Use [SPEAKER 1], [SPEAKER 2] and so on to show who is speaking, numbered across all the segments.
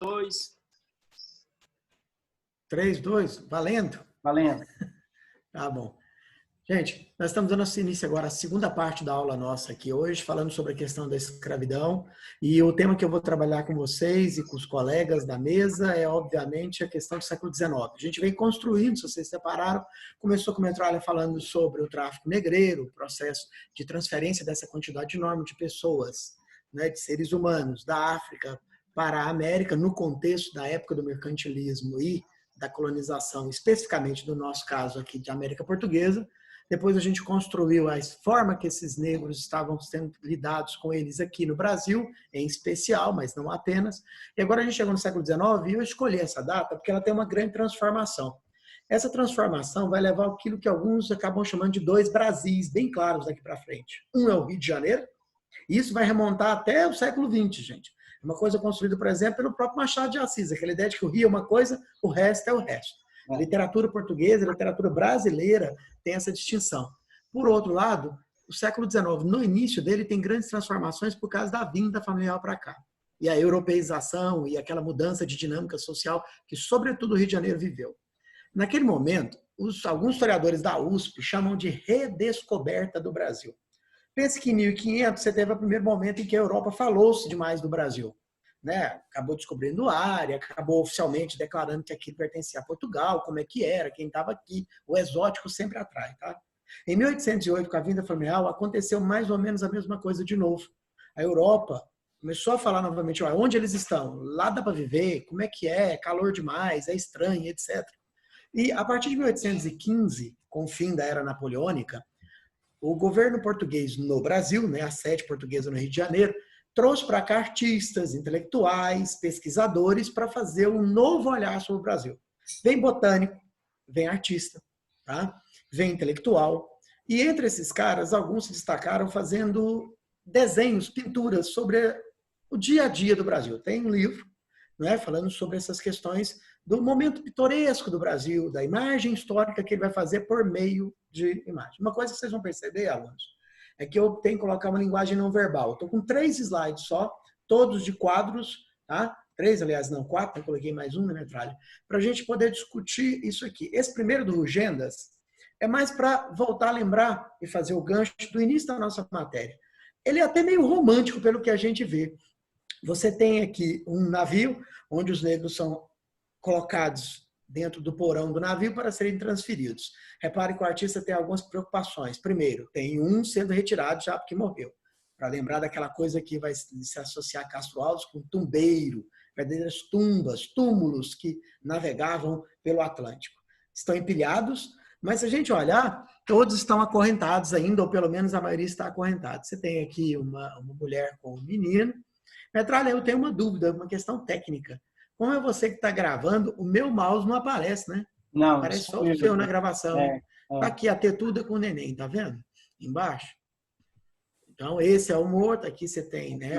[SPEAKER 1] 2.
[SPEAKER 2] 3, 2, valendo?
[SPEAKER 1] Valendo.
[SPEAKER 2] Tá bom. Gente, nós estamos dando início agora à segunda parte da aula nossa aqui hoje, falando sobre a questão da escravidão. E o tema que eu vou trabalhar com vocês e com os colegas da mesa é, obviamente, a questão do século XIX. A gente vem construindo, se vocês separaram, começou com a Metralha falando sobre o tráfico negreiro, o processo de transferência dessa quantidade enorme de pessoas, né, de seres humanos, da África para a América, no contexto da época do mercantilismo e da colonização, especificamente do nosso caso aqui de América Portuguesa. Depois a gente construiu a forma que esses negros estavam sendo lidados com eles aqui no Brasil, em especial, mas não apenas. E agora a gente chegou no século XIX e eu escolhi essa data porque ela tem uma grande transformação. Essa transformação vai levar aquilo que alguns acabam chamando de dois Brasis, bem claros daqui para frente. Um é o Rio de Janeiro, e isso vai remontar até o século XX, gente. É uma coisa construída, por exemplo, pelo próprio Machado de Assis, aquela ideia de que o Rio é uma coisa, o resto é o resto. A literatura portuguesa, a literatura brasileira tem essa distinção. Por outro lado, o século XIX, no início dele, tem grandes transformações por causa da vinda familiar para cá. E a europeização e aquela mudança de dinâmica social que, sobretudo, o Rio de Janeiro viveu. Naquele momento, alguns historiadores da USP chamam de redescoberta do Brasil. Pense que em 1500 você teve o primeiro momento em que a Europa falou-se demais do Brasil. Né? Acabou descobrindo a área, acabou oficialmente declarando que aquilo pertencia a Portugal, como é que era, quem estava aqui. O exótico sempre atrai. Tá? Em 1808, com a vinda familiar, aconteceu mais ou menos a mesma coisa de novo. A Europa começou a falar novamente, onde eles estão? Lá dá para viver? Como é que é? Calor demais? É estranho, etc. E a partir de 1815, com o fim da era napoleônica, o governo português no Brasil, né, a sede portuguesa no Rio de Janeiro, trouxe para cá artistas, intelectuais, pesquisadores para fazer um novo olhar sobre o Brasil. Vem botânico, vem artista, tá? Vem intelectual. E entre esses caras, alguns se destacaram fazendo desenhos, pinturas sobre o dia a dia do Brasil. Tem um livro, né, falando sobre essas questões do momento pitoresco do Brasil, da imagem histórica que ele vai fazer por meio de imagem. Uma coisa que vocês vão perceber, alunos, é que eu tenho que colocar uma linguagem não verbal. Estou com 3 slides só, todos de quadros, tá? 3, aliás, não, 4, eu coloquei mais um na metralha, para a gente poder discutir isso aqui. Esse primeiro do Rugendas é mais para voltar a lembrar e fazer o gancho do início da nossa matéria. Ele é até meio romântico pelo que a gente vê. Você tem aqui um navio onde os negros são colocados dentro do porão do navio para serem transferidos. Repare que o artista tem algumas preocupações. Primeiro, tem um sendo retirado já porque morreu. Para lembrar daquela coisa que vai se associar a Castro Alves com tumbeiro, verdadeiras tumbas, túmulos que navegavam pelo Atlântico. Estão empilhados, mas se a gente olhar, todos estão acorrentados ainda, ou pelo menos a maioria está acorrentada. Você tem aqui uma mulher com um menino. Metralha, eu tenho uma dúvida, uma questão técnica. Como é você que está gravando, o meu mouse não aparece, né?
[SPEAKER 1] Não,
[SPEAKER 2] Aparece só o seu na gravação.
[SPEAKER 1] É.
[SPEAKER 2] Aqui a tetuda com o neném, tá vendo? Embaixo. Então, esse é o morto. Aqui você tem, né?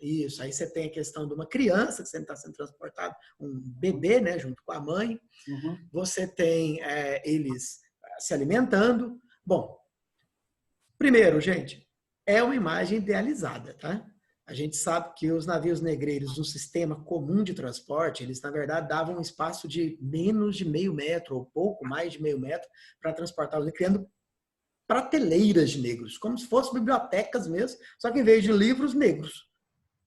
[SPEAKER 2] Isso. Aí você tem a questão de uma criança que está sendo transportado, um bebê, né? Junto com a mãe.
[SPEAKER 1] Uhum.
[SPEAKER 2] Você tem eles se alimentando. Bom, primeiro, gente, é uma imagem idealizada, tá? A gente sabe que os navios negreiros, no sistema comum de transporte, eles, na verdade, davam um espaço de menos de meio metro, ou pouco mais de meio metro, para transportar os negros, criando prateleiras de negros, como se fossem bibliotecas mesmo, só que em vez de livros, negros.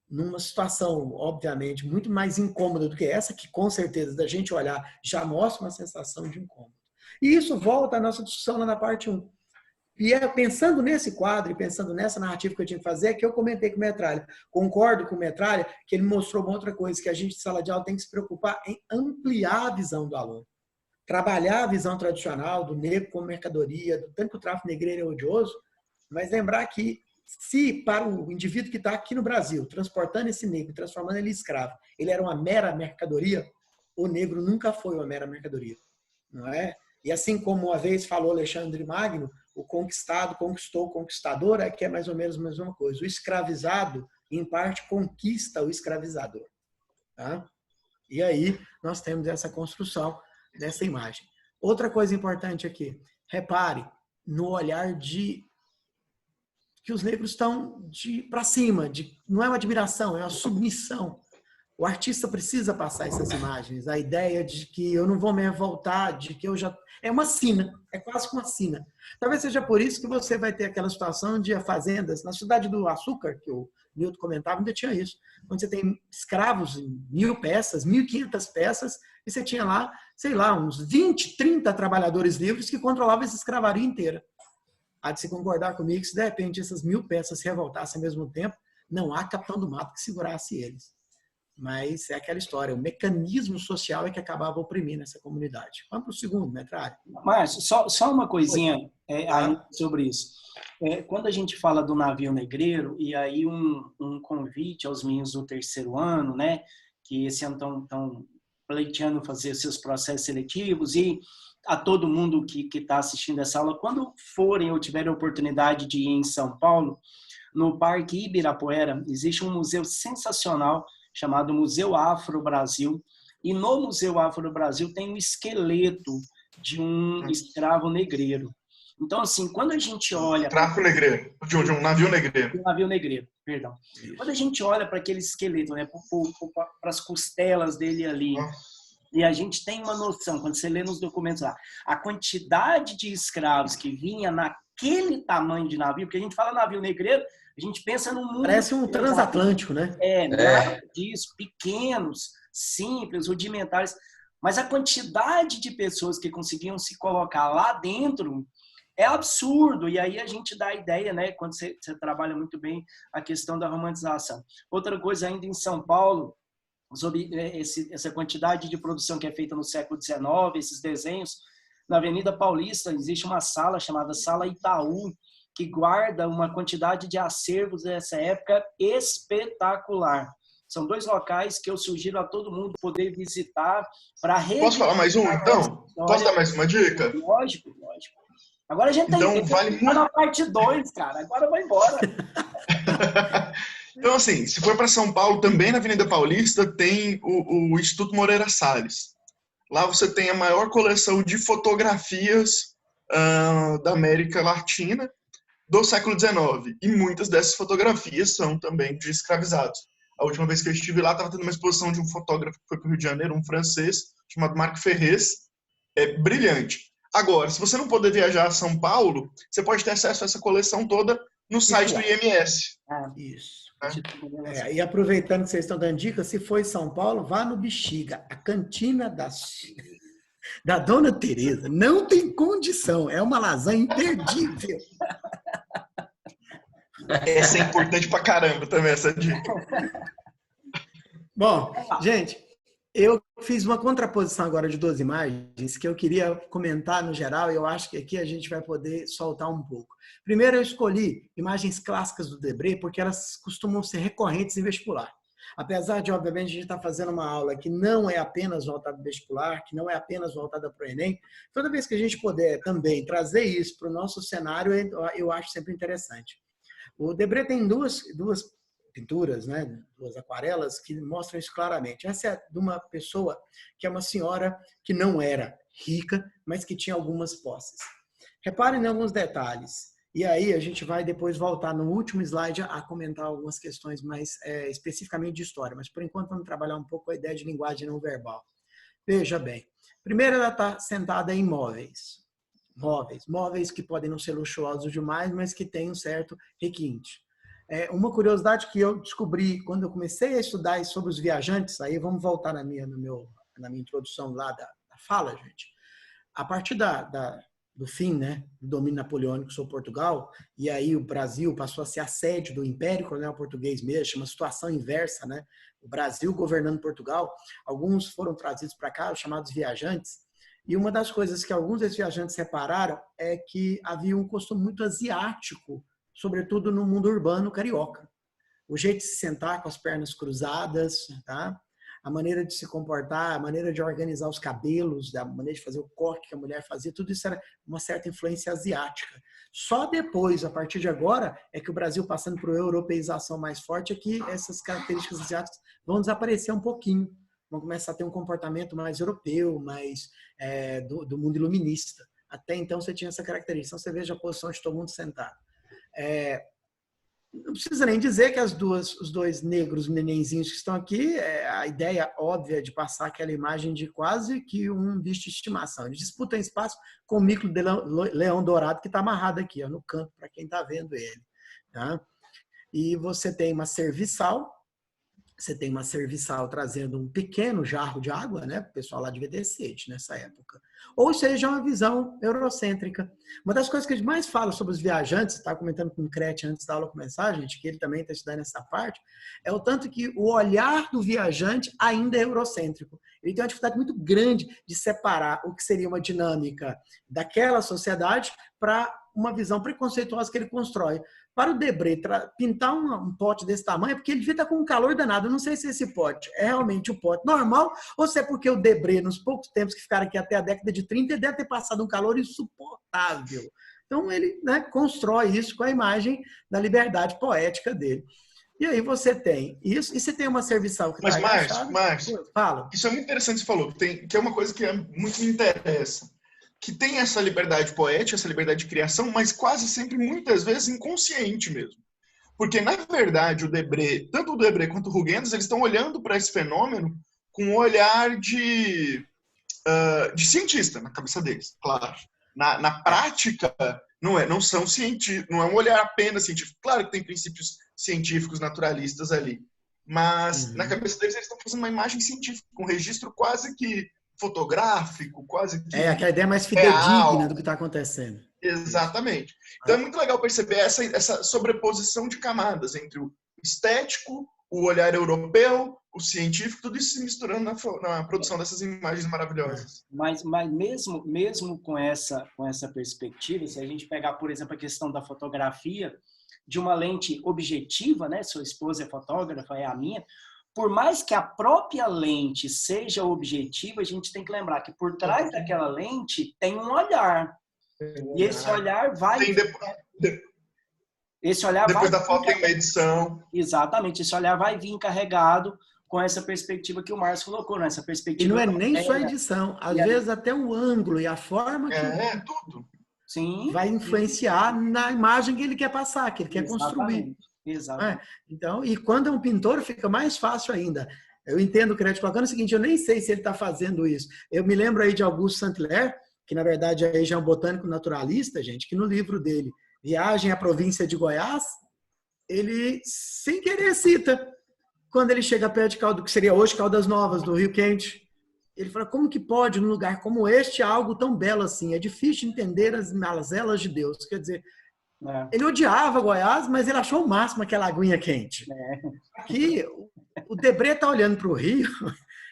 [SPEAKER 2] Numa situação, obviamente, muito mais incômoda do que essa, que com certeza, da gente olhar, já mostra uma sensação de incômodo. E isso volta à nossa discussão lá na parte 1. E é pensando nesse quadro e pensando nessa narrativa que eu tinha que fazer, que eu comentei com o Metralha. Concordo com o Metralha que ele mostrou uma outra coisa, que a gente, de sala de aula, tem que se preocupar em ampliar a visão do aluno. Trabalhar a visão tradicional do negro como mercadoria, do tanto que o tráfico negreiro é odioso, mas lembrar que se para o indivíduo que está aqui no Brasil, transportando esse negro, transformando ele em escravo, ele era uma mera mercadoria, o negro nunca foi uma mera mercadoria. Não é? E assim como uma vez falou Alexandre Magno, o conquistado conquistou o conquistador, aqui é mais ou menos a mesma coisa. O escravizado, em parte, conquista o escravizador. Tá? E aí nós temos essa construção dessa imagem. Outra coisa importante aqui, repare no olhar de que os negros estão para cima, não é uma admiração, é uma submissão. O artista precisa passar essas imagens, a ideia de que eu não vou me revoltar, de que eu já... É uma sina, é quase que uma sina. Talvez seja por isso que você vai ter aquela situação de fazendas, na Cidade do Açúcar, que o Nilton comentava, ainda tinha isso, onde você tem escravos em 1.000 peças, 1.500 peças, e você tinha lá, sei lá, uns 20, 30 trabalhadores livres que controlavam essa escravaria inteira. Há de se concordar comigo que se de repente essas 1.000 peças se revoltassem ao mesmo tempo, não há capitão do mato que segurasse eles. Mas é aquela história, o mecanismo social é que acabava oprimindo essa comunidade. Vamos para o segundo, Metralha.
[SPEAKER 1] Márcio, só uma coisinha
[SPEAKER 2] Claro.
[SPEAKER 1] ainda sobre isso. Quando a gente fala do navio negreiro, e aí um convite aos meninos do terceiro ano, né, que esse ano estão pleiteando fazer seus processos seletivos, e a todo mundo que está assistindo essa aula, quando forem ou tiverem a oportunidade de ir em São Paulo, no Parque Ibirapuera, existe um museu sensacional chamado Museu Afro-Brasil, e no Museu Afro-Brasil tem um esqueleto de um escravo negreiro. Então, assim, quando a gente olha...
[SPEAKER 3] Tráfico negreiro, de um navio negreiro.
[SPEAKER 1] Um navio negreiro, perdão. Quando a gente olha para aquele esqueleto, né, para as costelas dele ali, e a gente tem uma noção, quando você lê nos documentos lá, a quantidade de escravos que vinha naquele tamanho de navio, porque a gente fala navio negreiro, a gente pensa num mundo...
[SPEAKER 2] Parece um transatlântico, né?
[SPEAKER 1] Nada disso, pequenos, simples, rudimentares, mas a quantidade de pessoas que conseguiam se colocar lá dentro é absurdo, e aí a gente dá a ideia, né, quando você trabalha muito bem a questão da romantização. Outra coisa ainda em São Paulo, sobre essa quantidade de produção que é feita no século XIX, esses desenhos, na Avenida Paulista existe uma sala chamada Sala Itaú, que guarda uma quantidade de acervos dessa época espetacular. São 2 locais que eu sugiro a todo mundo poder visitar para revisitar.
[SPEAKER 3] Posso falar mais um, então? Posso dar mais uma dica?
[SPEAKER 1] Lógico, lógico. Agora a gente
[SPEAKER 3] então, vale muito...
[SPEAKER 1] na parte 2, cara. Agora vai embora.
[SPEAKER 3] Então, assim, se for para São Paulo, também na Avenida Paulista tem o Instituto Moreira Salles. Lá você tem a maior coleção de fotografias da América Latina do século XIX. E muitas dessas fotografias são também de escravizados. A última vez que eu estive lá, estava tendo uma exposição de um fotógrafo que foi para o Rio de Janeiro, um francês, chamado Marc Ferrez. É brilhante. Agora, se você não puder viajar a São Paulo, você pode ter acesso a essa coleção toda no site do IMS.
[SPEAKER 2] Isso. E aproveitando que vocês estão dando dicas, se for em São Paulo, vá no Bexiga, a cantina da Dona Teresa. Não tem condição, é uma lasanha imperdível.
[SPEAKER 3] Essa é importante pra caramba também, essa dica.
[SPEAKER 2] Bom, gente, eu fiz uma contraposição agora de 2 imagens que eu queria comentar no geral e eu acho que aqui a gente vai poder soltar um pouco. Primeiro, eu escolhi imagens clássicas do Debré porque elas costumam ser recorrentes em vestibular. Apesar de, obviamente, a gente estar fazendo uma aula que não é apenas voltada para o vestibular, que não é apenas voltada para o Enem, toda vez que a gente puder também trazer isso para o nosso cenário, eu acho sempre interessante. O Debré tem duas pinturas, né, 2 aquarelas que mostram isso claramente. Essa é de uma pessoa que é uma senhora que não era rica, mas que tinha algumas posses. Reparem em alguns detalhes. E aí a gente vai depois voltar no último slide a comentar algumas questões mais especificamente de história, mas por enquanto vamos trabalhar um pouco a ideia de linguagem não verbal. Veja bem, primeiro ela está sentada em móveis. Móveis que podem não ser luxuosos demais, mas que têm um certo requinte. Uma curiosidade que eu descobri quando eu comecei a estudar sobre os viajantes, aí vamos voltar na minha introdução lá da fala, gente. A partir do fim, né, do domínio napoleônico sobre Portugal, e aí o Brasil passou a ser a sede do Império Colonial Português mesmo, chama situação inversa, né? O Brasil governando Portugal, alguns foram trazidos para cá, os chamados viajantes, e uma das coisas que alguns desses viajantes repararam é que havia um costume muito asiático, sobretudo no mundo urbano carioca. O jeito de se sentar com as pernas cruzadas, tá? A maneira de se comportar, a maneira de organizar os cabelos, a maneira de fazer o corte que a mulher fazia, tudo isso era uma certa influência asiática. Só depois, a partir de agora, é que o Brasil, passando por uma europeização mais forte, é que essas características asiáticas vão desaparecer um pouquinho. Vão começar a ter um comportamento mais europeu, mais do mundo iluminista. Até então, você tinha essa característica. Então, você veja a posição de todo mundo sentado. Não precisa nem dizer que os dois negros nenenzinhos que estão aqui, a ideia óbvia de passar aquela imagem de quase que um bicho de estimação. Eles disputam espaço com o micro de leão dourado que está amarrado aqui, ó, no canto, para quem está vendo ele. Tá? E você tem uma serviçal. Você tem uma serviçal trazendo um pequeno jarro de água, né? O pessoal lá devia ter sede nessa época. Ou seja, uma visão eurocêntrica. Uma das coisas que a gente mais fala sobre os viajantes, estava comentando com o Crete antes da aula começar, gente, que ele também está estudando essa parte, é o tanto que o olhar do viajante ainda é eurocêntrico. Ele tem uma dificuldade muito grande de separar o que seria uma dinâmica daquela sociedade para uma visão preconceituosa que ele constrói. Para o Debré pintar um pote desse tamanho, é porque ele devia estar com um calor danado. Eu não sei se esse pote é realmente o pote normal ou se é porque o Debré, nos poucos tempos que ficaram aqui até a década de 30, ele deve ter passado um calor insuportável. Então, ele, né, constrói isso com a imagem da liberdade poética dele. E aí você tem isso, e você tem uma serviçal que
[SPEAKER 3] Mas,
[SPEAKER 2] está
[SPEAKER 3] Márcio,
[SPEAKER 2] fala.
[SPEAKER 3] Isso é muito interessante que você falou, que é uma coisa que muito me interessa. Que tem essa liberdade poética, essa liberdade de criação, mas quase sempre, muitas vezes, inconsciente mesmo. Porque, na verdade, tanto o Debré quanto o Huygens, eles estão olhando para esse fenômeno com um olhar de cientista na cabeça deles, claro. Na prática, não são cientistas, não é um olhar apenas científico. Claro que tem princípios científicos naturalistas ali, mas na cabeça deles eles estão fazendo uma imagem científica, com um registro quase que fotográfico, quase que
[SPEAKER 2] aquela ideia mais fidedigna do que está acontecendo.
[SPEAKER 3] Exatamente. Então é muito legal perceber essa sobreposição de camadas entre o estético, o olhar europeu, o científico, tudo isso se misturando na produção dessas imagens maravilhosas.
[SPEAKER 1] Mas mesmo com essa perspectiva, se a gente pegar, por exemplo, a questão da fotografia, de uma lente objetiva, né? Sua esposa é fotógrafa, é a minha. Por mais que a própria lente seja objetiva, a gente tem que lembrar que por trás daquela lente tem um olhar. E esse olhar vai...
[SPEAKER 3] Depois da foto tem uma edição.
[SPEAKER 1] Exatamente. Esse olhar vai vir carregado com essa perspectiva que o Márcio colocou, né? Essa perspectiva...
[SPEAKER 2] E não é nem só a edição. Às vezes até o ângulo e a forma que...
[SPEAKER 3] tudo.
[SPEAKER 1] Sim.
[SPEAKER 2] Vai influenciar na imagem que ele quer passar, que ele quer construir.
[SPEAKER 1] Exatamente.
[SPEAKER 2] Então, e quando é um pintor, fica mais fácil ainda. Eu entendo o Crédito colocando o seguinte, eu nem sei se ele está fazendo isso. Eu me lembro aí de Auguste Saint-Hilaire, que na verdade aí já é um botânico naturalista, gente, que no livro dele, Viagem à Província de Goiás, ele, sem querer, cita, quando ele chega perto do que seria hoje Caldas Novas, do Rio Quente, ele fala, como que pode, num lugar como este, algo tão belo assim? É difícil entender as mazelas de Deus. Quer dizer, ele odiava Goiás, mas ele achou o máximo aquela aguinha quente. Aqui, o Debré está olhando para o Rio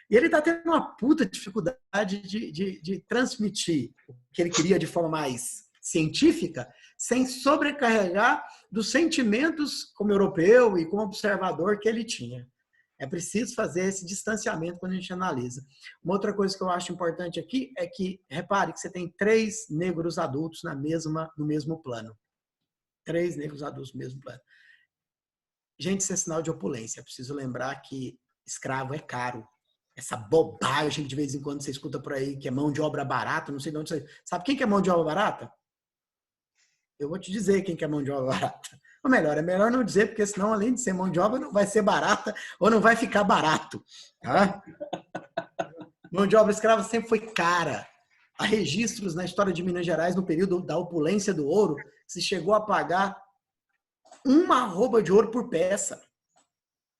[SPEAKER 2] e ele está tendo uma puta dificuldade de transmitir o que ele queria de forma mais científica, sem sobrecarregar dos sentimentos como europeu e como observador que ele tinha. É preciso fazer esse distanciamento quando a gente analisa. Uma outra coisa que eu acho importante aqui é que, repare que você tem 3 negros adultos no mesmo plano. 3 negros adultos no mesmo plano. Gente, isso é sinal de opulência. É preciso lembrar que escravo é caro. Essa bobagem que de vez em quando você escuta por aí, que é mão de obra barata, não sei de onde você... Sabe quem que é mão de obra barata? Eu vou te dizer quem que é mão de obra barata. Ou melhor, é melhor não dizer, porque senão, além de ser mão de obra, não vai ser barata ou não vai ficar barato. Tá? Mão de obra escrava sempre foi cara. Há registros na história de Minas Gerais, no período da opulência do ouro, se chegou a pagar 1 arroba de ouro por peça.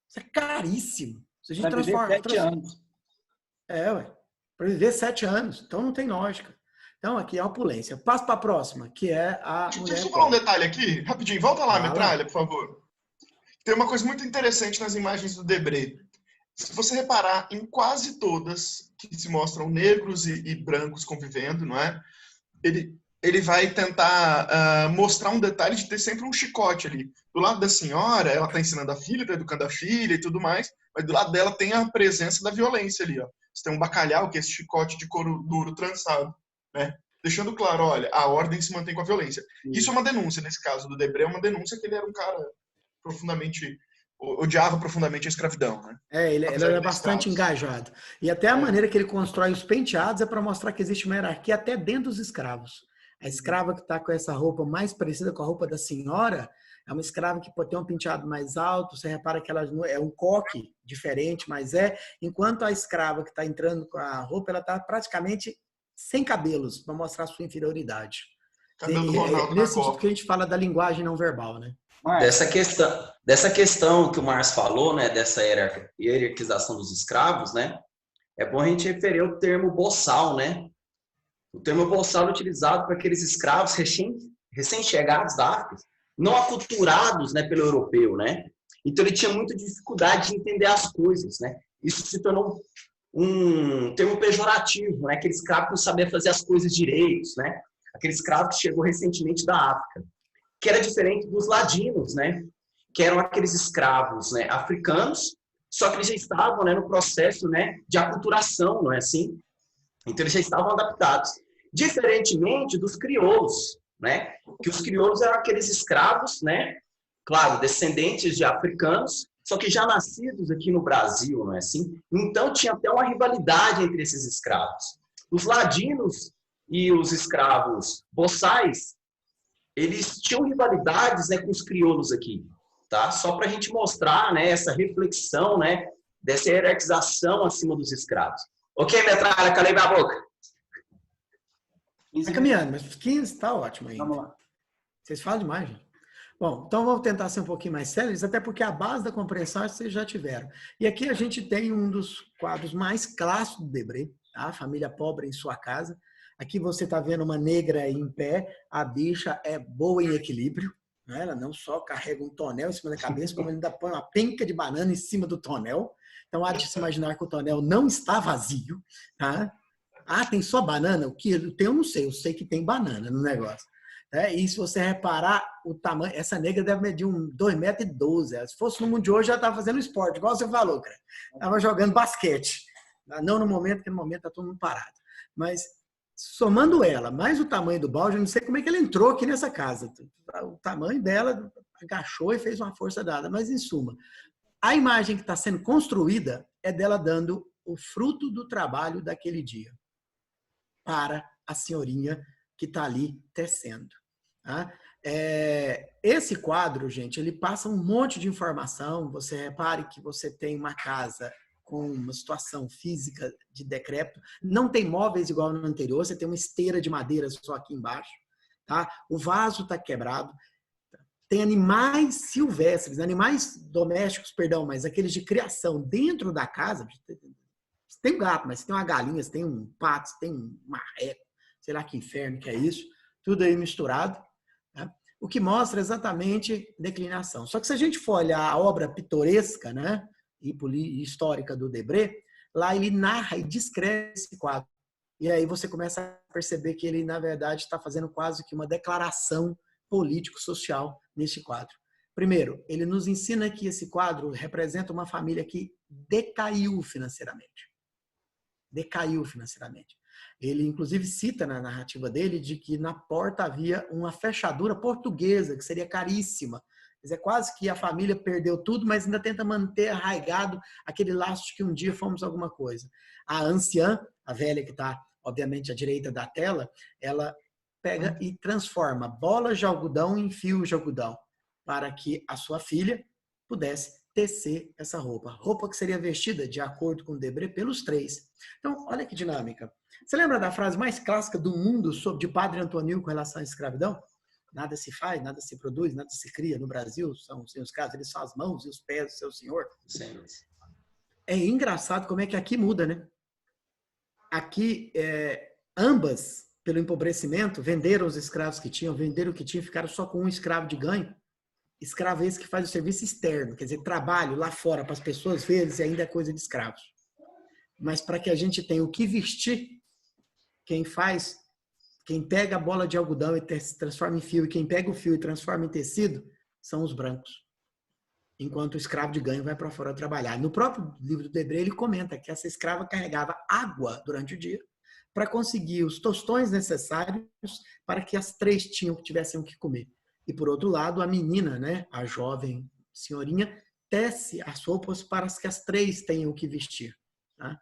[SPEAKER 2] Isso é caríssimo. Se a gente transforma...
[SPEAKER 1] 7 anos.
[SPEAKER 2] Para viver 7 anos. Então não tem lógica. Então aqui é a opulência. Passo para a próxima, que é a mulher...
[SPEAKER 3] Deixa eu falar um detalhe aqui, rapidinho. Volta lá, Metralha, por favor. Tem uma coisa muito interessante nas imagens do Debré. Se você reparar, em quase todas que se mostram negros e brancos convivendo, não é? Ele vai tentar mostrar um detalhe de ter sempre um chicote ali. Do lado da senhora, ela está ensinando a filha, está educando a filha e tudo mais, mas do lado dela tem a presença da violência ali. Ó. Você tem um bacalhau, que é esse chicote de couro duro trançado, né? Deixando claro, olha, a ordem se mantém com a violência. Isso é uma denúncia, nesse caso do Debré, é uma denúncia que ele era um cara profundamente... odiava profundamente a escravidão, né?
[SPEAKER 2] Ele era bastante engajado. E até a maneira que ele constrói os penteados é para mostrar que existe uma hierarquia até dentro dos escravos. A escrava que está com essa roupa mais parecida com a roupa da senhora, É uma escrava que pode ter um penteado mais alto, você repara que ela é um coque diferente, mas enquanto a escrava que está entrando com a roupa, ela está praticamente sem cabelos, para mostrar a sua inferioridade.
[SPEAKER 3] Cabelo do Ronaldo na
[SPEAKER 2] Nesse sentido que
[SPEAKER 3] Copa.
[SPEAKER 2] a gente fala da linguagem não verbal, né?
[SPEAKER 4] Dessa questão que o Márcio falou, né, dessa hierarquização dos escravos, né, é bom a gente referir ao termo boçal, né? O termo boçal é utilizado para aqueles escravos recém-chegados da África, não aculturados, né, pelo europeu, né? Então ele tinha muita dificuldade de entender as coisas, né? Isso se tornou um termo pejorativo, né? Aquele escravo que não sabia fazer as coisas direitos, né? Aquele escravo que chegou recentemente da África, que era diferente dos ladinos, né? Que eram aqueles escravos, né, africanos, só que eles já estavam, né, no processo, né, de aculturação, não é assim? Então eles já estavam adaptados. Diferentemente dos crioulos, né? Que os crioulos eram aqueles escravos, né? Claro, descendentes de africanos, só que já nascidos aqui no Brasil, não é assim? Então tinha até uma rivalidade entre esses escravos. Os ladinos e os escravos boçais, eles tinham rivalidades, né, com os crioulos aqui, tá? Só para a gente mostrar, né, essa reflexão, né, dessa hierarquização acima dos escravos. Ok, metralha, calei minha boca.
[SPEAKER 2] Tá caminhando, mas 15 tá ótimo ainda.
[SPEAKER 1] Vamos lá.
[SPEAKER 2] Vocês falam demais, gente. Bom, então vamos tentar ser um pouquinho mais sérios, até porque a base da compreensão vocês já tiveram. E aqui a gente tem um dos quadros mais clássicos do Debré, tá? Família pobre em sua casa. Aqui você está vendo uma negra em pé, a bicha é boa em equilíbrio, né? Ela não só carrega um tonel em cima da cabeça, como ainda põe uma penca de banana em cima do tonel. Então há de se imaginar que o tonel não está vazio, tá? Ah, tem só banana? O que tem eu não sei, eu sei que tem banana no negócio. E se você reparar o tamanho, essa negra deve medir 2,12 m. Se fosse no mundo de hoje, já estava fazendo esporte, igual você falou, cara. Estava jogando basquete. Não no momento, porque no momento está todo mundo parado. Mas somando ela, mais o tamanho do balde, eu não sei como é que ela entrou aqui nessa casa. O tamanho dela agachou e fez uma força dada. Mas, em suma, a imagem que está sendo construída é dela dando o fruto do trabalho daquele dia para a senhorinha que está ali tecendo. Tá? Esse quadro, gente, ele passa um monte de informação. Você repare que você tem uma casa com uma situação física de decrépito, não tem móveis igual no anterior, você tem uma esteira de madeira só aqui embaixo, tá? O vaso está quebrado, tem animais silvestres, animais domésticos, perdão, mas aqueles de criação dentro da casa. Você tem um gato, mas você tem uma galinha, você tem um pato, você tem um marreco, sei lá que inferno que é isso, tudo aí misturado, tá? O que mostra exatamente declinação. Só que se a gente for olhar a obra pitoresca, né, e histórica do Debré, lá ele narra e descreve esse quadro. E aí você começa a perceber que ele, na verdade, está fazendo quase que uma declaração político-social neste quadro. Primeiro, ele nos ensina que esse quadro representa uma família que decaiu financeiramente. Decaiu financeiramente. Ele, inclusive, cita na narrativa dele de que na porta havia uma fechadura portuguesa, que seria caríssima. É quase que a família perdeu tudo, mas ainda tenta manter arraigado aquele laço de que um dia fomos alguma coisa. A anciã, a velha que está, obviamente, à direita da tela, ela pega e transforma bolas de algodão em fios de algodão para que a sua filha pudesse tecer essa roupa. Roupa que seria vestida, de acordo com o Debré, pelos três. Então, olha que dinâmica. Você lembra da frase mais clássica do mundo de Padre Antonil com relação à escravidão? Nada se faz, nada se produz, nada se cria. No Brasil, são os casos, eles são as mãos e os pés do seu senhor.
[SPEAKER 4] Sim.
[SPEAKER 2] É engraçado como é que aqui muda, né? Aqui, ambas, pelo empobrecimento, venderam os escravos que tinham, venderam o que tinham, ficaram só com um escravo de ganho. Escravo esse que faz o serviço externo, quer dizer, trabalho lá fora para as pessoas verem se ainda é coisa de escravos. Mas para que a gente tenha o que vestir, quem pega a bola de algodão e transforma em fio, e quem pega o fio e transforma em tecido, são os brancos. Enquanto o escravo de ganho vai para fora trabalhar. No próprio livro do Debré, ele comenta que essa escrava carregava água durante o dia para conseguir os tostões necessários para que as três tivessem o que comer. E, por outro lado, a menina, né, a jovem senhorinha, tece as roupas para que as três tenham o que vestir. Tá?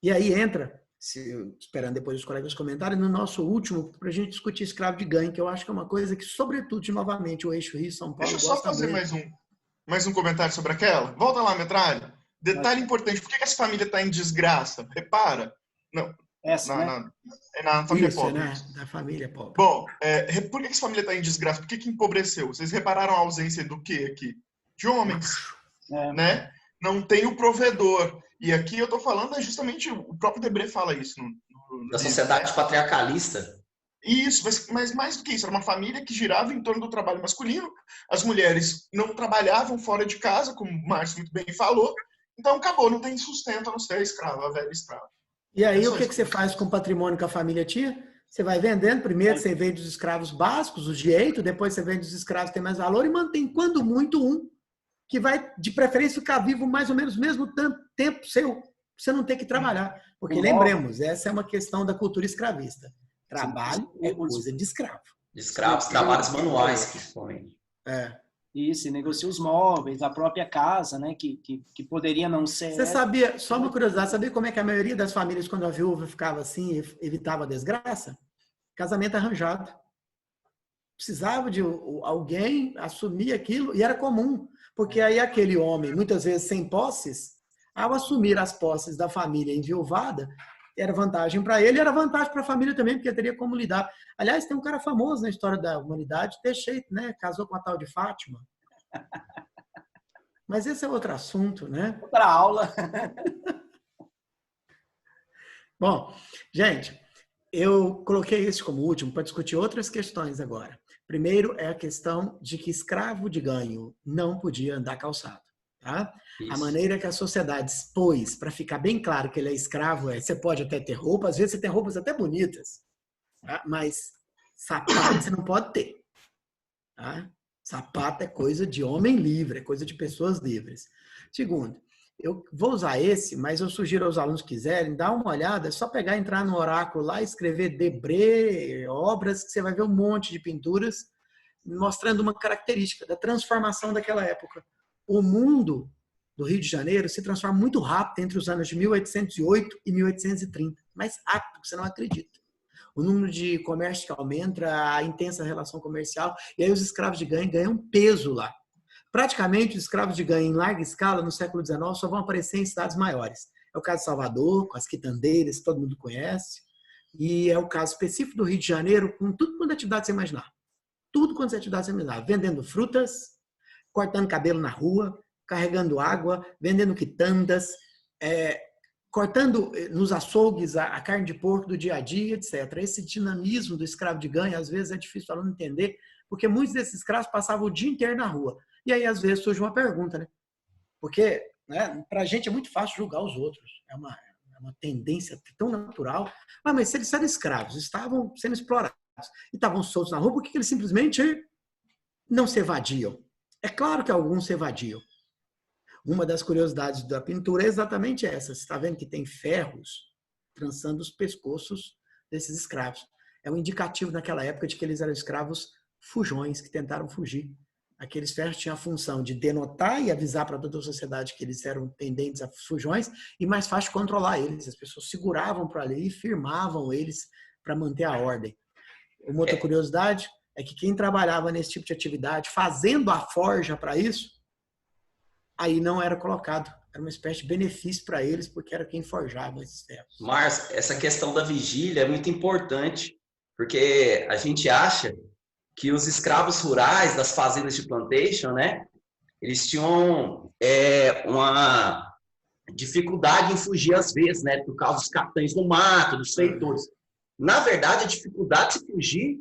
[SPEAKER 2] E aí entra, esperando depois os colegas comentarem, no nosso último, para a gente discutir escravo de ganho, que eu acho que é uma coisa que, sobretudo, novamente, o eixo Rio-São Paulo
[SPEAKER 3] Deixa eu só fazer mais um comentário sobre aquela. Volta lá, metralha. Detalhe importante, por que essa família está em desgraça? Repara. Não, na família pobre.
[SPEAKER 2] Da família pobre.
[SPEAKER 3] Bom, por que essa família está em desgraça? Por que empobreceu? Vocês repararam a ausência do quê aqui? De homens, né? Não tem o provedor. E aqui eu estou falando justamente, o próprio Debré fala isso.
[SPEAKER 4] Da sociedade patriarcalista.
[SPEAKER 3] Isso, mas mais do que isso, era uma família que girava em torno do trabalho masculino. As mulheres não trabalhavam fora de casa, como o Márcio muito bem falou. Então acabou, não tem sustento a não ser a escrava, a velha escrava.
[SPEAKER 2] E aí o que você faz com o patrimônio que a família tinha? Você vai vendendo, primeiro você vende os escravos básicos, os direitos, depois você vende os escravos que têm mais valor e mantém, quando muito, um que vai, de preferência, ficar vivo mais ou menos o mesmo tempo seu, pra você não ter que trabalhar. Porque lembremos, essa é uma questão da cultura escravista. Trabalho é coisa de escravo.
[SPEAKER 4] De escravos, trabalhos manuais, principalmente.
[SPEAKER 1] Isso, e negocia os móveis, a própria casa, né? Que poderia não ser.
[SPEAKER 2] Você sabia, só uma curiosidade, sabia como é que a maioria das famílias, quando a viúva ficava assim, evitava a desgraça? Casamento arranjado. Precisava de alguém assumir aquilo, e era comum. Porque aí aquele homem, muitas vezes sem posses, ao assumir as posses da família enviuvada, era vantagem para ele e era vantagem para a família também, porque teria como lidar. Aliás, tem um cara famoso na história da humanidade, Teixeira, né? Casou com a tal de Fátima. Mas esse é outro assunto, né?
[SPEAKER 1] Outra aula.
[SPEAKER 2] Bom, gente, eu coloquei esse como último para discutir outras questões agora. Primeiro é a questão de que escravo de ganho não podia andar calçado. Tá? A maneira que a sociedade expôs, para ficar bem claro que ele é escravo, você pode até ter roupa, às vezes você tem roupas até bonitas, tá? Mas sapato você não pode ter. Tá? Sapato é coisa de homem livre, é coisa de pessoas livres. Segundo, eu vou usar esse, mas eu sugiro aos alunos que quiserem, dar uma olhada, é só pegar, entrar no oráculo lá, escrever Debré, obras, que você vai ver um monte de pinturas mostrando uma característica da transformação daquela época. O mundo do Rio de Janeiro se transforma muito rápido entre os anos de 1808 e 1830. Mais rápido que você não acredita. O número de comércio que aumenta, a intensa relação comercial, e aí os escravos de ganho ganham peso lá. Praticamente, os escravos de ganho em larga escala, no século XIX, só vão aparecer em cidades maiores. É o caso de Salvador, com as quitandeiras, que todo mundo conhece, e é o caso específico do Rio de Janeiro, com tudo quanto atividade você imaginar. Tudo quanto atividade você imaginar. Vendendo frutas, cortando cabelo na rua, carregando água, vendendo quitandas, cortando nos açougues a carne de porco do dia a dia, etc. Esse dinamismo do escravo de ganho, às vezes, é difícil o aluno entender, porque muitos desses escravos passavam o dia inteiro na rua. E aí, às vezes, surge uma pergunta, né? Porque, né, para a gente é muito fácil julgar os outros. É uma tendência tão natural. Mas se eles eram escravos, estavam sendo explorados e estavam soltos na rua, por que eles simplesmente não se evadiam? É claro que alguns se evadiam. Uma das curiosidades da pintura é exatamente essa. Você está vendo que tem ferros trançando os pescoços desses escravos. É um indicativo naquela época de que eles eram escravos fujões, que tentaram fugir. Aqueles ferros tinham a função de denotar e avisar para toda a sociedade que eles eram tendentes a fujões e mais fácil de controlar eles. As pessoas seguravam para ali e firmavam eles para manter a ordem. Uma outra curiosidade é que quem trabalhava nesse tipo de atividade, fazendo a forja para isso, aí não era colocado. Era uma espécie de benefício para eles, porque era quem forjava esses ferros.
[SPEAKER 4] Márcio, essa questão da vigília é muito importante, porque a gente acha que os escravos rurais das fazendas de plantation, né, eles tinham uma dificuldade em fugir às vezes, né, por causa dos capitães do mato, dos feitores. Na verdade, a dificuldade de fugir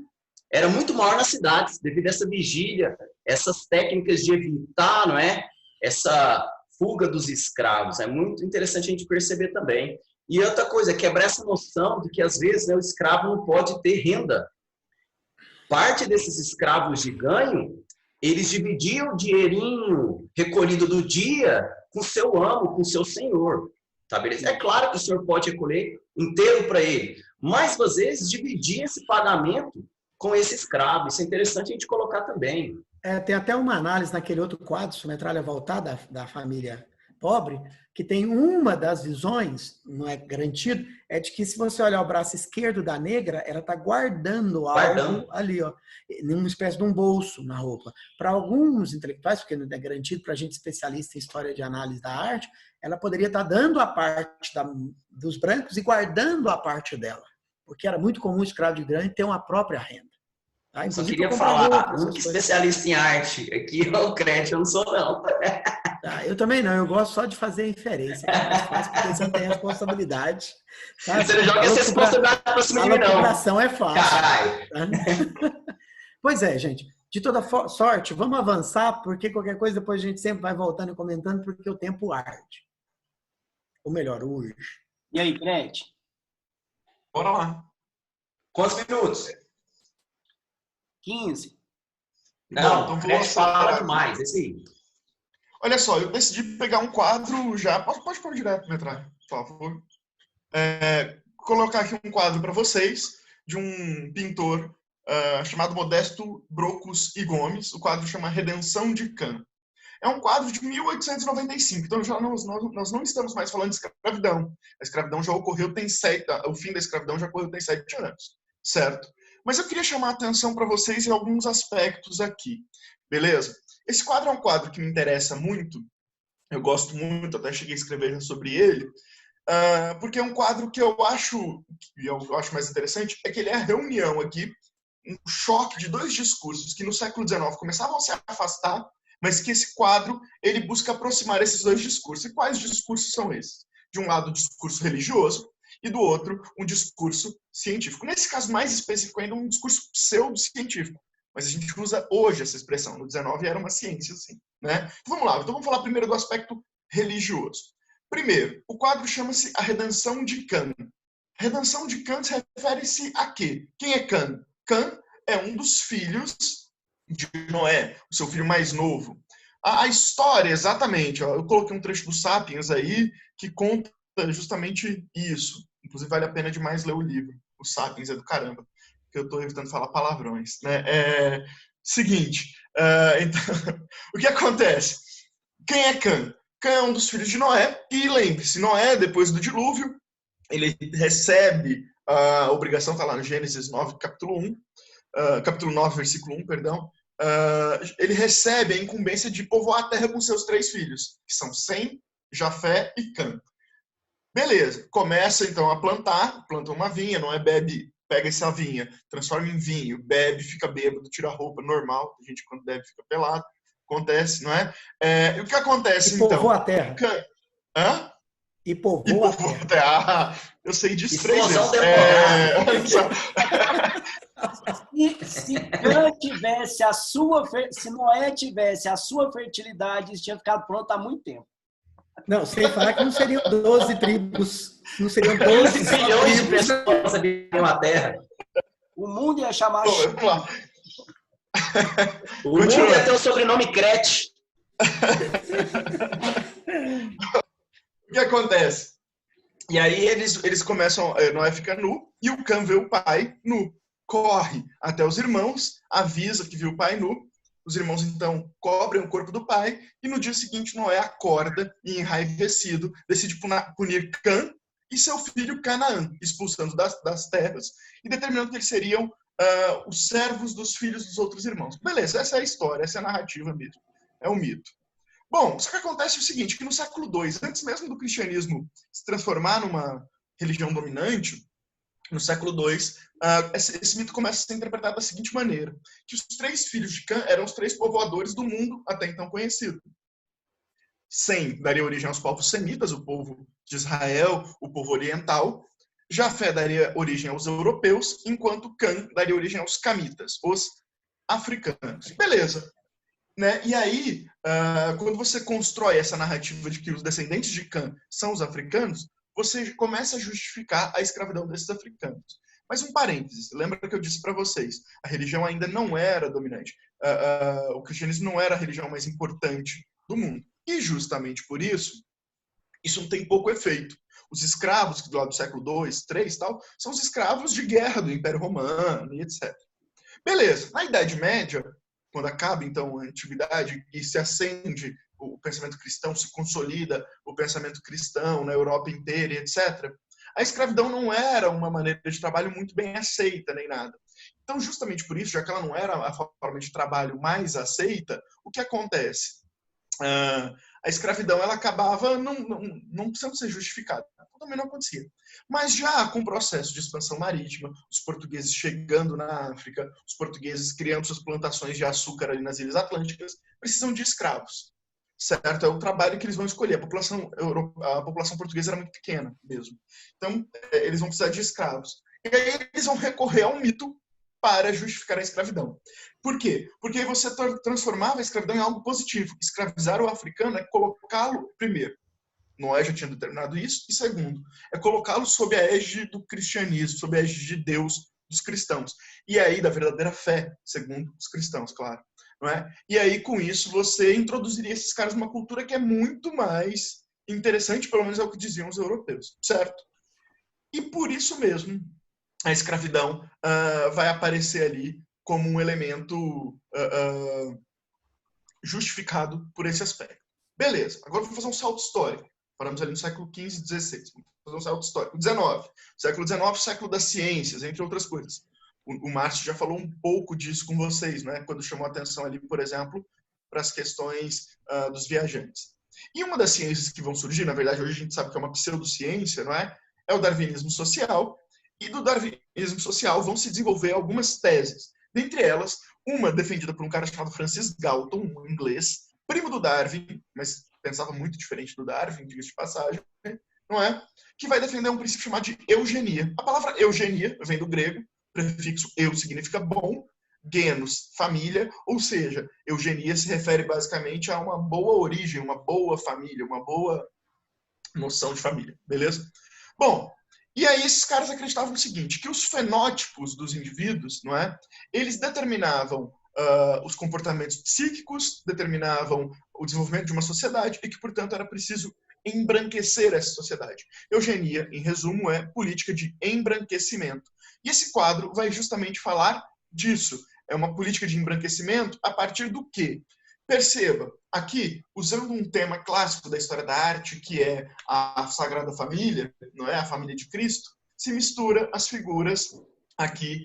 [SPEAKER 4] era muito maior nas cidades, devido a essa vigília, essas técnicas de evitar, não é, essa fuga dos escravos. É muito interessante a gente perceber também. E outra coisa, quebrar essa noção de que às vezes, né, o escravo não pode ter renda. Parte desses escravos de ganho, eles dividiam o dinheirinho recolhido do dia com seu amo, com seu senhor. Tá, beleza? É claro que o senhor pode recolher inteiro para ele, mas às vezes dividir esse pagamento com esse escravo. Isso é interessante a gente colocar também.
[SPEAKER 2] Tem até uma análise naquele outro quadro, Metralha Voltada, da família pobre, que tem uma das visões, não é garantido, é de que se você olhar o braço esquerdo da negra, ela está guardando algo ali, ó, em uma espécie de um bolso na roupa. Para alguns intelectuais, porque não é garantido para a gente especialista em história de análise da arte, ela poderia estar dando a parte dos brancos e guardando a parte dela, porque era muito comum o escravo de grande ter uma própria renda. Tá?
[SPEAKER 4] Só queria falar, um especialista em arte, aqui é o Crete, eu não sou não.
[SPEAKER 2] Tá, eu também não, eu gosto só de fazer inferência, que é mais fácil, porque você não tem responsabilidade. Tá?
[SPEAKER 4] Você não joga essa responsabilidade pra cima de mim, não.
[SPEAKER 2] A operação é fácil.
[SPEAKER 4] Caralho.
[SPEAKER 2] Tá? Pois é, gente. De toda sorte, vamos avançar, porque qualquer coisa depois a gente sempre vai voltando e comentando, porque o tempo arde. Ou melhor, urge.
[SPEAKER 1] E aí, Crete?
[SPEAKER 3] Bora lá.
[SPEAKER 4] Quantos minutos?
[SPEAKER 1] 15.
[SPEAKER 4] Não, o Crete fala demais, esse aí.
[SPEAKER 3] Olha só, eu decidi pegar um quadro já. Pode pôr direto, Metralha, por favor. Colocar aqui um quadro para vocês de um pintor chamado Modesto Brocos e Gomes. O quadro chama Redenção de Can. É um quadro de 1895, então nós não estamos mais falando de escravidão. A escravidão já ocorreu, o fim da escravidão já ocorreu tem 7 anos, certo? Mas eu queria chamar a atenção para vocês em alguns aspectos aqui, beleza? Esse quadro é um quadro que me interessa muito, eu gosto muito, até cheguei a escrever sobre ele, porque é um quadro que eu acho mais interessante, é que ele é a reunião aqui, um choque de 2 discursos que no século XIX começavam a se afastar, mas que esse quadro ele busca aproximar esses 2 discursos. E quais discursos são esses? De um lado, o discurso religioso, e do outro, um discurso científico. Nesse caso mais específico ainda, um discurso pseudocientífico. Mas a gente usa hoje essa expressão. No 19 era uma ciência, assim, né? Então vamos lá. Então vamos falar primeiro do aspecto religioso. Primeiro, o quadro chama-se A Redenção de Can. A redenção de Can refere-se a quê? Quem é Can? Can é um dos filhos de Noé, o seu filho mais novo. A história, exatamente, ó, eu coloquei um trecho do Sapiens aí que conta justamente isso. Inclusive, vale a pena demais ler o livro. O Sapiens é do caramba, porque eu estou evitando falar palavrões. Né? Seguinte, então, o que acontece? Quem é Can? Can é um dos filhos de Noé, e lembre-se, Noé, depois do dilúvio, ele recebe a obrigação, está lá no Gênesis 9, capítulo 9, versículo 1, perdão, ele recebe a incumbência de povoar a terra com seus 3 filhos, que são Sem, Jafé e Cã. Beleza, começa então a plantar, planta uma vinha, não é bebe, pega essa vinha, transforma em vinho, bebe, fica bêbado, tira a roupa, normal, a gente quando bebe fica pelado, acontece, não é? E o que acontece então?
[SPEAKER 2] Povoa a terra.
[SPEAKER 3] Hã?
[SPEAKER 2] E povoa a terra.
[SPEAKER 3] Eu sei disso 3
[SPEAKER 4] Explosão
[SPEAKER 3] vezes.
[SPEAKER 1] Se Noé tivesse a sua fertilidade, isso tinha ficado pronto há muito tempo.
[SPEAKER 2] Não, sem falar que não seriam 12 tribos. Não seriam 12
[SPEAKER 4] bilhões de pessoas habitam a Terra.
[SPEAKER 1] O mundo ia chamar...
[SPEAKER 4] O mundo ia ter o sobrenome Crete.
[SPEAKER 3] O que acontece? E aí eles começam... Noé fica nu e o Cã vê o pai nu. Corre até os irmãos, avisa que viu o pai nu. Os irmãos, então, cobrem o corpo do pai e no dia seguinte Noé acorda e, enraivecido, decide punir Cã e seu filho Canaã, expulsando das terras e determinando que eles seriam os servos dos filhos dos outros irmãos. Beleza, essa é a história, essa é a narrativa mesmo. É um mito. Bom, o que acontece é o seguinte, que no século II, antes mesmo do cristianismo se transformar numa religião dominante, no século II, esse mito começa a ser interpretado da seguinte maneira, que os 3 filhos de Cã eram os 3 povoadores do mundo até então conhecido. Sem daria origem aos povos semitas, o povo de Israel, o povo oriental. Jafé daria origem aos europeus, enquanto Cã daria origem aos camitas, os africanos. Beleza. Né? E aí, quando você constrói essa narrativa de que os descendentes de Cã são os africanos, você começa a justificar a escravidão desses africanos. Mas um parênteses, lembra que eu disse para vocês, a religião ainda não era dominante. O cristianismo não era a religião mais importante do mundo. E justamente por isso, isso tem pouco efeito. Os escravos, que do lado do século II, III, tal, são os escravos de guerra do Império Romano e etc. Beleza, na Idade Média, quando acaba então a antiguidade e se acende o pensamento cristão se consolida, o pensamento cristão na Europa inteira, etc., a escravidão não era uma maneira de trabalho muito bem aceita, nem nada. Então, justamente por isso, já que ela não era a forma de trabalho mais aceita, o que acontece? A escravidão ela acabava não precisando ser justificada. Também não acontecia. Mas já com o processo de expansão marítima, os portugueses chegando na África, os portugueses criando suas plantações de açúcar ali nas Ilhas Atlânticas, precisam de escravos. Certo? É o trabalho que eles vão escolher. A população portuguesa era muito pequena mesmo. Então, eles vão precisar de escravos. E aí eles vão recorrer a um mito para justificar a escravidão. Por quê? Porque aí você transformava a escravidão em algo positivo. Escravizar o africano é colocá-lo, primeiro, Noé já tinha determinado isso, e segundo, é colocá-lo sob a égide do cristianismo, sob a égide de Deus, dos cristãos. E aí, da verdadeira fé, segundo os cristãos, claro. Não é? E aí, com isso, você introduziria esses caras numa cultura que é muito mais interessante, pelo menos é o que diziam os europeus, certo? E por isso mesmo, a escravidão vai aparecer ali como um elemento justificado por esse aspecto. Beleza, agora vou fazer um salto histórico. Paramos ali no século XV e XVI. Vamos fazer um salto histórico. XIX. Século XIX, século das ciências, entre outras coisas. O Márcio já falou um pouco disso com vocês, né? Quando chamou a atenção ali, por exemplo, para as questões dos viajantes. E uma das ciências que vão surgir, na verdade, hoje a gente sabe que é uma pseudociência, não é? É o darwinismo social. E do darwinismo social vão se desenvolver algumas teses. Dentre elas, uma defendida por um cara chamado Francis Galton, um inglês, primo do Darwin, mas pensava muito diferente do Darwin, diga-se de passagem, não é? Que vai defender um princípio chamado de eugenia. A palavra eugenia vem do grego, prefixo eu significa bom, genus, família, ou seja, eugenia se refere basicamente a uma boa origem, uma boa família, uma boa noção de família, beleza? Bom, e aí esses caras acreditavam no seguinte, que os fenótipos dos indivíduos, não é? Eles determinavam os comportamentos psíquicos, determinavam o desenvolvimento de uma sociedade e que, portanto, era preciso embranquecer essa sociedade. Eugenia, em resumo, é política de embranquecimento. E esse quadro vai justamente falar disso. É uma política de embranquecimento a partir do quê? Perceba, aqui, usando um tema clássico da história da arte, que é a Sagrada Família, não é? A família de Cristo, se mistura as figuras aqui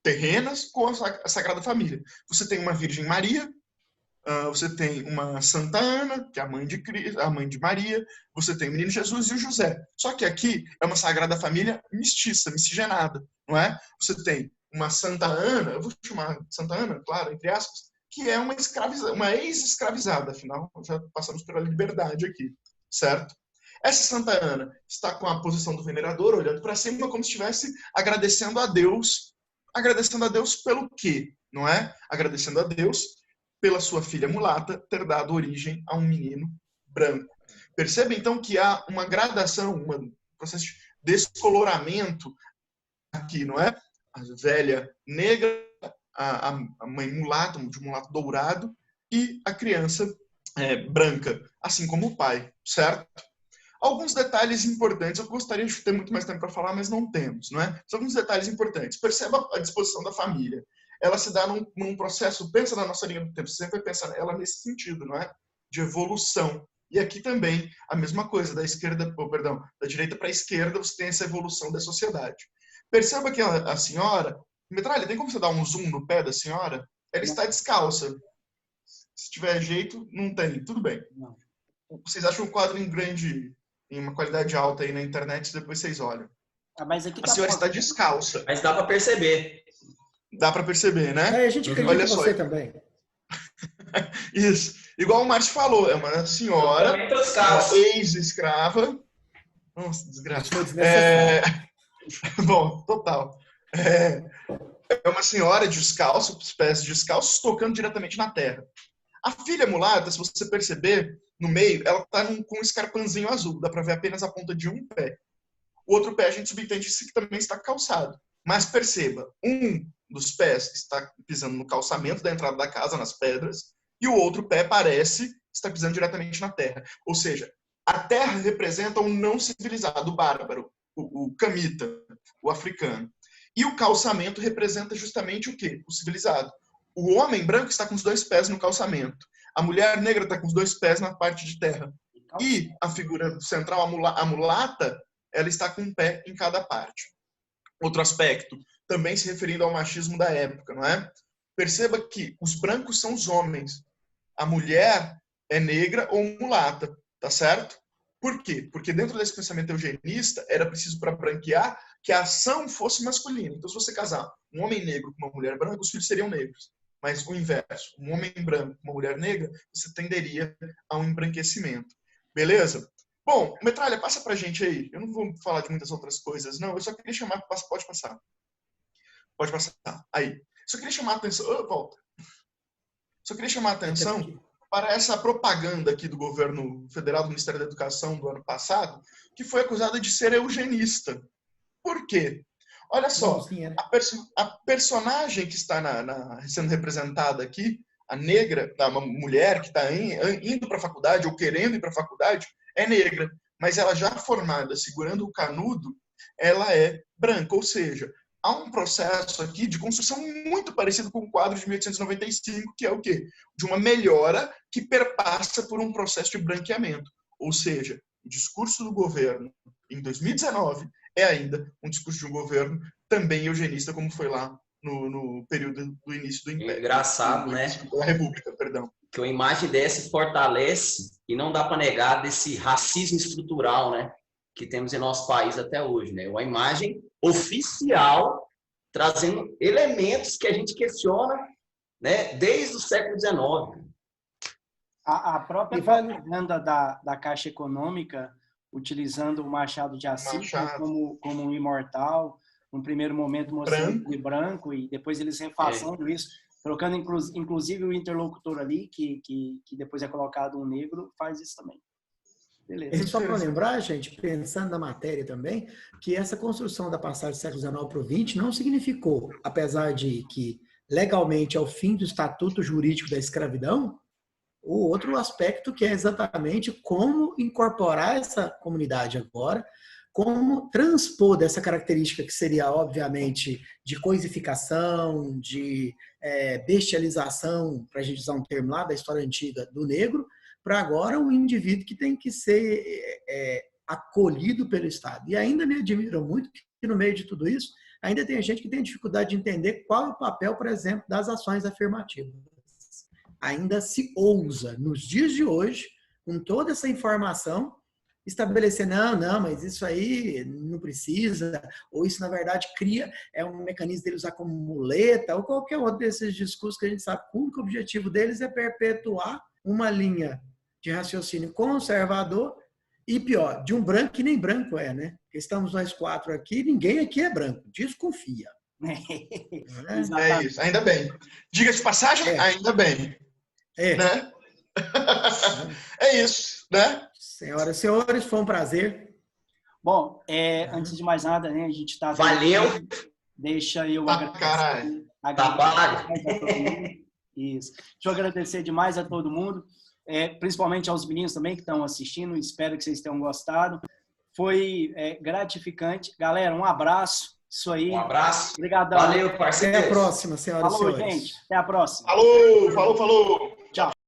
[SPEAKER 3] terrenas com a Sagrada Família. Você tem uma Virgem Maria, você tem uma Santa Ana, que é a mãe de Cristo, a mãe de Maria, você tem o menino Jesus e o José. Só que aqui é uma Sagrada Família mestiça, miscigenada, não é? Você tem uma Santa Ana, eu vou chamar Santa Ana, claro, entre aspas, que é uma ex-escravizada, afinal, já passamos pela liberdade aqui, certo? Essa Santa Ana está com a posição do venerador, olhando para cima, como se estivesse agradecendo a Deus pelo quê, não é? Agradecendo a Deus pela sua filha mulata ter dado origem a um menino branco. Percebe, então, que há uma gradação, um processo de descoloramento aqui, não é? A velha negra, a mãe mulata, de um mulato dourado, e a criança branca, assim como o pai, certo? Alguns detalhes importantes, eu gostaria de ter muito mais tempo para falar, mas não temos, não é? Mas alguns detalhes importantes. Perceba a disposição da família. Ela se dá num processo, pensa na nossa linha do tempo, você sempre vai pensar nela nesse sentido, não é? De evolução. E aqui também a mesma coisa, da direita para a esquerda, você tem essa evolução da sociedade. Perceba que a senhora, Metralha, tem como você dar um zoom no pé da senhora? Ela está descalça. Se tiver jeito, não tem, tudo bem.
[SPEAKER 1] Não.
[SPEAKER 3] Vocês acham um quadro em grande, em uma qualidade alta aí na internet, depois vocês olham.
[SPEAKER 1] Mas aqui
[SPEAKER 3] a senhora está descalça.
[SPEAKER 4] Mas dá para perceber.
[SPEAKER 3] Dá para perceber, né?
[SPEAKER 2] A gente acredita em você também.
[SPEAKER 3] Isso. Igual o Márcio falou, é uma senhora, uma ex-escrava. Nossa, desgraça. Bom, total. É uma senhora descalça, os pés descalços, tocando diretamente na terra. A filha mulata, se você perceber, no meio, ela está com um escarpãozinho azul. Dá para ver apenas a ponta de um pé. O outro pé a gente subentende que também está calçado. Mas perceba, um dos pés está pisando no calçamento da entrada da casa, nas pedras, e o outro pé parece estar pisando diretamente na terra. Ou seja, a terra representa o não civilizado, o bárbaro, o camita, o africano. E o calçamento representa justamente o quê? O civilizado. O homem branco está com os dois pés no calçamento. A mulher negra está com os 2 pés na parte de terra. E a figura central, a mulata, ela está com um pé em cada parte. Outro aspecto, também se referindo ao machismo da época, não é? Perceba que os brancos são os homens. A mulher é negra ou mulata, tá certo? Por quê? Porque dentro desse pensamento eugenista, era preciso para branquear que a ação fosse masculina. Então, se você casar um homem negro com uma mulher branca, os filhos seriam negros. Mas o inverso, um homem branco com uma mulher negra, você tenderia a um embranquecimento. Beleza? Bom, Metralha, passa pra gente aí. Eu não vou falar de muitas outras coisas, não. Eu só queria chamar... Pode passar. Pode passar. Aí. Só queria chamar a atenção... volta. Só queria chamar a atenção para essa propaganda aqui do governo federal, do Ministério da Educação do ano passado, que foi acusada de ser eugenista. Por quê? Olha só, a personagem que está sendo representada aqui, a negra, a mulher que está indo para a faculdade ou querendo ir para a faculdade, é negra, mas ela já formada, segurando o canudo, ela é branca, ou seja, há um processo aqui de construção muito parecido com o quadro de 1895, que é o quê? De uma melhora que perpassa por um processo de branqueamento, ou seja, o discurso do governo em 2019 é ainda um discurso de um governo também eugenista, como foi lá no período do início do Império.
[SPEAKER 4] Engraçado, né?
[SPEAKER 3] Da República, perdão.
[SPEAKER 4] Que uma imagem dessa fortalece, e não dá para negar, desse racismo estrutural, né? Que temos em nosso país até hoje, né? Uma imagem oficial trazendo elementos que a gente questiona, né? Desde o século XIX.
[SPEAKER 1] A própria propaganda da Caixa Econômica, utilizando o Machado de Assis como um imortal, no primeiro momento mostrando de branco, e depois eles refaçando isso, trocando inclusive o interlocutor ali, que depois é colocado um negro, faz isso também. Beleza.
[SPEAKER 2] E só para lembrar, gente, pensando na matéria também, que essa construção da passagem do século XIX para o XX não significou, apesar de que legalmente é o fim do estatuto jurídico da escravidão, o outro aspecto que é exatamente como incorporar essa comunidade agora, como transpor dessa característica que seria, obviamente, de coisificação, de bestialização, para a gente usar um termo lá da história antiga, do negro, para agora um indivíduo que tem que ser acolhido pelo Estado. E ainda me admiram muito que no meio de tudo isso, ainda tem gente que tem dificuldade de entender qual é o papel, por exemplo, das ações afirmativas. Ainda se ousa, nos dias de hoje, com toda essa informação, estabelecer, não, mas isso aí não precisa, ou isso, na verdade, cria um mecanismo deles usar como muleta, ou qualquer outro desses discursos que a gente sabe que o único objetivo deles é perpetuar uma linha de raciocínio conservador e, pior, de um branco que nem branco é, né? Porque estamos nós 4 aqui, ninguém aqui é branco, desconfia.
[SPEAKER 3] É isso, ainda bem. Diga de passagem, ainda bem. Né? É isso, né?
[SPEAKER 2] Senhoras e senhores, foi um prazer.
[SPEAKER 1] Bom, antes de mais nada, né, a gente está...
[SPEAKER 4] Valeu!
[SPEAKER 1] Deixa eu
[SPEAKER 3] agradecer.
[SPEAKER 1] Isso. Deixa eu agradecer demais a todo mundo, principalmente aos meninos também que estão assistindo. Espero que vocês tenham gostado. Foi gratificante. Galera, um abraço. Isso aí.
[SPEAKER 4] Um abraço.
[SPEAKER 1] Obrigadão.
[SPEAKER 4] Valeu, parceiro.
[SPEAKER 2] Até a próxima, senhoras e senhores.
[SPEAKER 1] Falou, gente. Até a próxima.
[SPEAKER 3] Falou.